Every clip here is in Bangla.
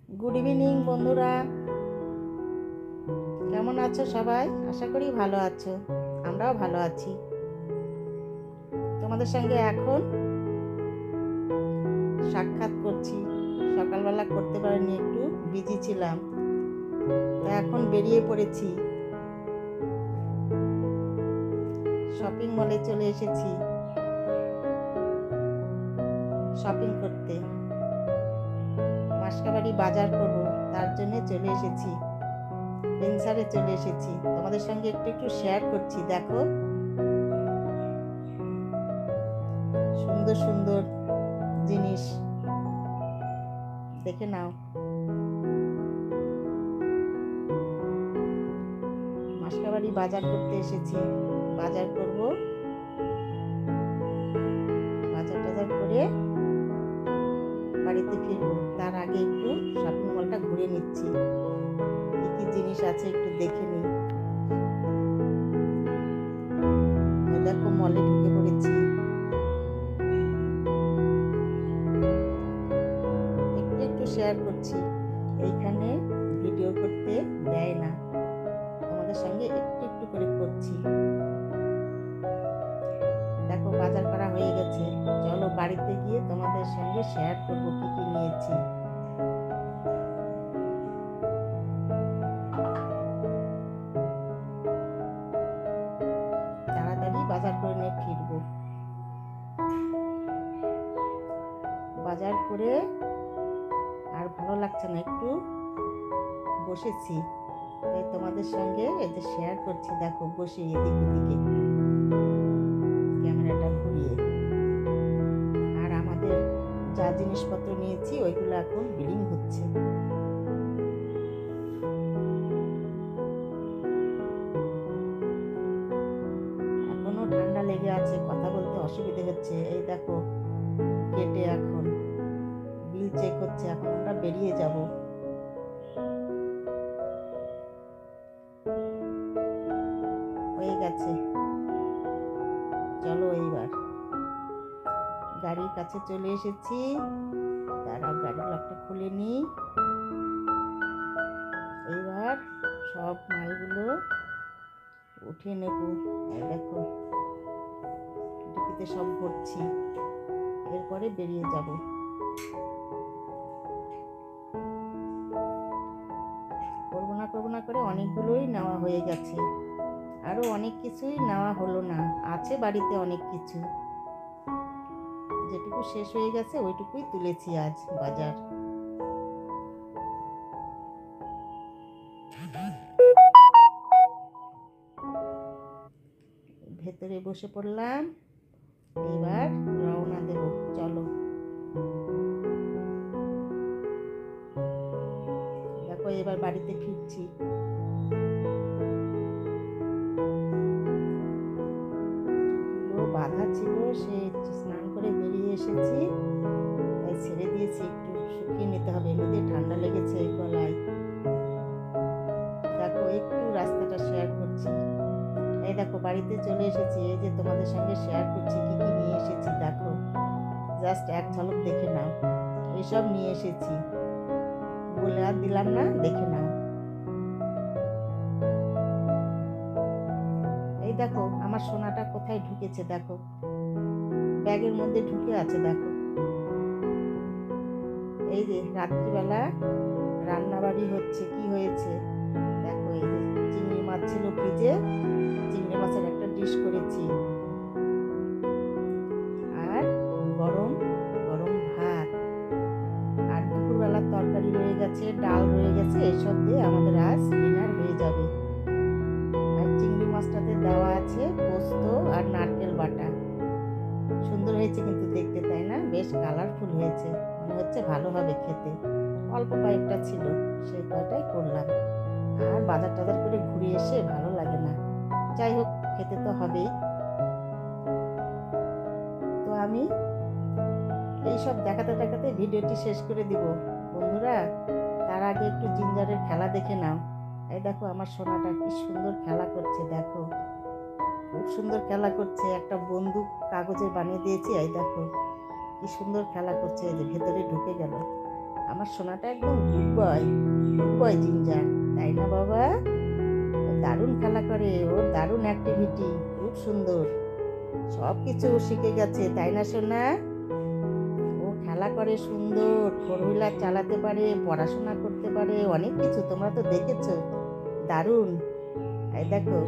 গুড ইভিনিং বন্ধুরা, কেমন আছো সবাই? আশা করি ভালো আছো, আমরাও ভালো আছি। তোমাদের সঙ্গে এখন সাক্ষাৎ করছি। সকালবেলা করতে পারিনি, একটু বিজি ছিলাম। তো এখন বেরিয়ে পড়েছি, শপিং মলে চলে এসেছি শপিং করতে। মাসকাবাড়ি বাজার করব, তার জন্য চলে এসেছি, পেনসারে চলে এসেছি। তোমাদের সঙ্গে একটু একটু শেয়ার করছি। দেখো, সুন্দর সুন্দর জিনিস দেখে নাও। মাসকাবাড়ি বাজার করতে এসেছি, বাজার করব। বাজার টাজার করে বাড়িতে ফিরবো, তার আগে একটু শপিং মলটা ঘুরে নিচ্ছি, কি কি জিনিস আছে একটু দেখে নিই। দেখো, মলে ঢুকে পড়েছি। একটু একটু শেয়ার করছি, এইখানে ভিডিও করতে দেয় না, তোমাদের সঙ্গে একটু একটু করে করছি। দেখো, বাজার করা হয়ে গেছে, চলো বাড়িতে গিয়ে তোমাদের সঙ্গে শেয়ার করবো কি কি নিয়েছি। তাড়াতাড়ি বাজার করে নিয়ে ফিরবো। বাজার করে আর ভালো লাগছে না, একটু বসেছি, তাই তোমাদের সঙ্গে এই যে শেয়ার করছি। দেখো, বসে এদিক ওদিকে একটু ক্যামেরাটা ঘুরিয়ে। আর আমাদের যা জিনিসপত্র নিয়েছি ওইগুলো এখন বিলিং হচ্ছে। এখনো ঠান্ডা লেগে আছে, কথা বলতে অসুবিধে হচ্ছে। এই দেখো, গেটে এখন বিল চেক হচ্ছে, এখন আমরা বেরিয়ে যাব। হয়ে গেছে, চলো এইবার গাড়ির কাছে চলে এসেছি। দাঁড়াও, গাড়ির লকটা খুলে নিই। এইবার সব মালগুলো উঠিয়ে নেব। এই দেখো, ডিকিতে সব ভরছি, এরপরে বেরিয়ে যাব। করবো না করে অনেকগুলোই নেওয়া হয়ে গেছে, আরো অনেক কিছুই নেওয়া হলো না, আছে বাড়িতে অনেক কিছু। যেটুকু শেষ হয়ে গেছে ওইটুকুই তুলেছি আজ বাজার। ভেতরে বসে পড়লাম, এবার রওনা দেব। চলো, দেখো এবার বাড়িতে ফিরছি। বাধা ছিল, সে স্নান করে বেরিয়ে এসেছি, তাই ছেড়ে দিয়েছি, একটু শুকিয়ে নিতে হবে, এমনিতে ঠান্ডা লেগেছে গলায়। দেখো, একটু রাস্তাটা শেয়ার করছি। এই দেখো, বাড়িতে চলে এসেছি, এই যে তোমাদের সঙ্গে শেয়ার করছি কি কি নিয়ে এসেছি। দেখো, জাস্ট এক ঝলক দেখে নাও, এসব নিয়ে এসেছি, বলে আর দিলাম না, দেখে নাও। এই দেখো, আমার সোনাটা কোথায় ঢুকেছে, দেখো ব্যাগের মধ্যে ঢুকে আছে। দেখো, এই যে রাত্রিবেলা রান্নাবাড়ি হচ্ছে, কি হয়েছে দেখো। এই যে চিংড়ি মাছ ছিল ফ্রিজে, চিংড়ি মাছের একটা ডিশ করেছি, আর গরম গরম ভাত, আর দুপুরবেলার তরকারি রয়ে গেছে, ডাল রয়ে গেছে, এসব দিয়ে আমাদের আজ ডিনার হয়ে যাবে। আর চিংড়ি মাছটাতে দেওয়া আছে পোস্ত আর নারকেল বাটা। সুন্দর হয়েছে কিন্তু দেখতে, তাই না? বেশ কালারফুল হয়েছে, মনে হচ্ছে ভালো হবে খেতে। অল্প কয়েকটা ছিল, সেই কয়টাই করলাম। আর বাজার টাজার করে ঘুরে এসে ভালো লাগে না, যাই হোক খেতে তো হবেই। তো আমি এইসব দেখাতে দেখাতে ভিডিওটি শেষ করে দিব বন্ধুরা। তার আগে একটু জিঞ্জারের খেলা দেখে নাও। এই দেখো, আমার সোনাটা কি সুন্দর খেলা করছে, দেখো খুব সুন্দর খেলা করছে। একটা বন্দুক কাগজে বানিয়ে দিয়েছি, এই দেখো কি সুন্দর খেলা করছে। এই যে ভেতরে ঢুকে গেল, আমার সোনাটা একদম গুড বয় জিঞ্জার, তাই না বাবা? ও দারুণ খেলা করে, ওর দারুণ অ্যাক্টিভিটি, খুব সুন্দর, সব কিছু শিখে গেছে, তাই না সোনা? ও খেলা করে সুন্দর, ফোর হুইলার চালাতে পারে, পড়াশোনা করতে পারে, অনেক কিছু তোমরা তো দেখেছো, দারুণ। এই দেখো,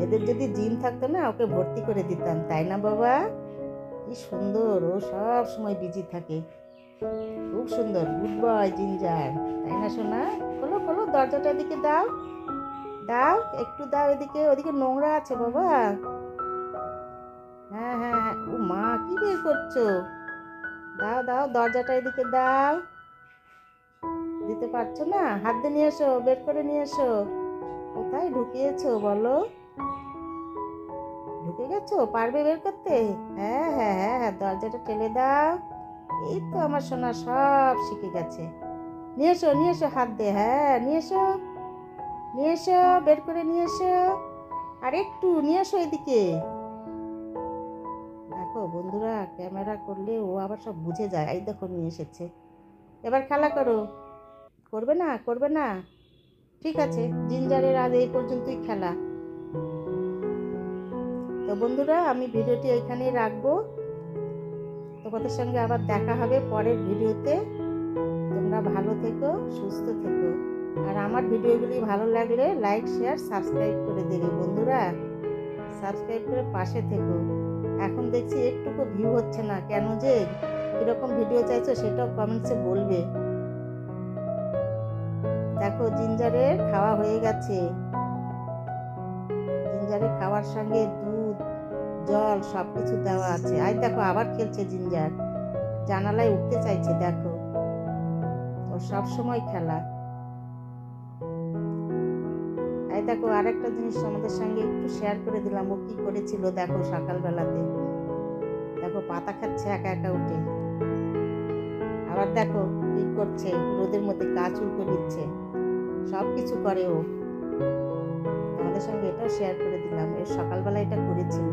এদের যদি জিম থাকতো না ওকে ভর্তি করে দিতাম, তাই না বাবা? কি সুন্দর, ও সব সময় বিজি থাকে, খুব সুন্দর, গুড বয় জিঞ্জার, তাই না সোনা? খোলো খোলো, দরজাটা এদিকে দাও, দাও একটু দাও, এদিকে, ওদিকে নোংরা আছে বাবা। হ্যাঁ হ্যাঁ হ্যাঁ, ও মা কি বের করছো? দাও দাও, দরজাটা এদিকে দাও। দিতে পারছো না? হাত দিয়ে নিয়ে এসো, বের করে নিয়ে এসো। কোথায় ঢুকিয়েছো বলো? ঢুকে গেছো? পারবে বের করতে? হ্যাঁ হ্যাঁ হ্যাঁ হ্যাঁ, দরজাটা ঠেলে দাও। এই তো আমার সোনা সব শিখে গেছে। নিয়ে এসো হাত দিয়ে, হ্যাঁ নিয়ে এসো, বের করে নিয়ে এসো। আর একটু নিয়ে এসো এদিকে। দেখো বন্ধুরা, ক্যামেরা করলে ও আবার সব বুঝে যায়। এই দেখো নিয়ে এসেছে, এবার খেলা করো। করবে না, ঠিক আছে, জিঞ্জারের আজ এই পর্যন্তই খেলা। তো বন্ধুরা, আমি ভিডিওটি এইখানেই রাখবো, তোমাদের সঙ্গে আবার দেখা হবে পরের ভিডিওতে। তোমরা ভালো থেকো, সুস্থ থেকো, আর আমার ভিডিওগুলি ভালো লাগলে লাইক শেয়ার সাবস্ক্রাইব করে দেবে বন্ধুরা, সাবস্ক্রাইব করে পাশে থেকো। এখন দেখছি একটুকু ভিউ হচ্ছে না, কেন যে? কীরকম ভিডিও চাইছো সেটাও কমেন্টসে বলবে। দেখো জিঞ্জারের খাওয়া হয়ে গেছে, জিঞ্জারের খাওয়ার সঙ্গে দুধ, জল সব কিছু দেওয়া আছে। আজ দেখো আবার খেলছে জিঞ্জার, জানালায় উঠতে চাইছে, দেখো ওর সব সময় খেলা। এই দেখো আরেকটা জিনিস আমাদের সঙ্গে একটু শেয়ার করে দিলাম, ও কি করেছিল দেখো সকালবেলাতে। দেখো পাতা খাচ্ছে একা একা উঠে, আবার দেখো কি করছে, রোদের মধ্যে গা চুলকে দিচ্ছে, সব কিছু করে ও। আমাদের সঙ্গে এটাও শেয়ার করে দিলাম, এর সকালবেলা এটা করেছিল।